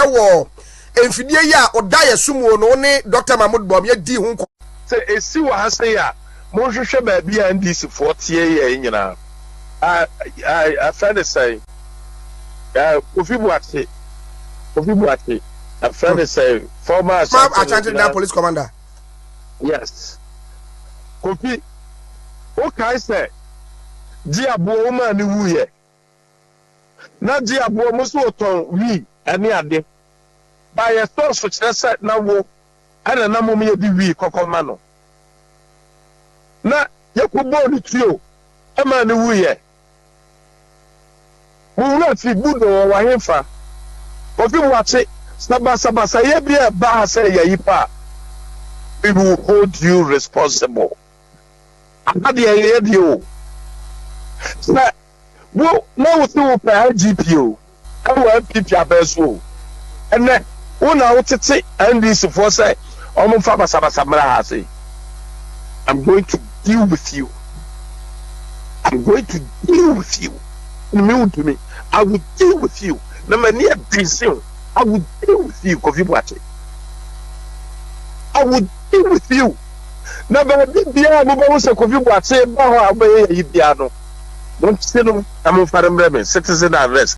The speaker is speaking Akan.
ewo emfidie ya oda yesumu no ne Dr. Mahmoud Bob ye di hu say esi wa ha say ya mo hwehwe ba bia NDC 40 ye nyina I find it say Kofi Boakye I find it say former Ashanti police commander. Yes. Kofi okay say di abo o ma ni wuye na di abo mo so ton wi ani ade ba ye source for say na wo ana na mo ye di wi kokoma no na yakubo ni tio e ma ni wuye mo na fi budo wa hemfa Kofi Boakye sabasa ye bia ba say ye yipa we will hold you responsible ade ye di o na wo na wo se wo pa IGPO ka wo NPP abeso ene wo na wo tete NDC for say omo fa basabasa mra ha say I'm going to deal with you. I'm going to deal with you. Wontumi, I will deal with you. Na mani abisin, I will deal with you, Kofi Boakye. I will deal with you. Na ba bia mo ba wo se Kofi Boakye ba ho abaye yi bia no. Don't say no, I'm for citizen arrest.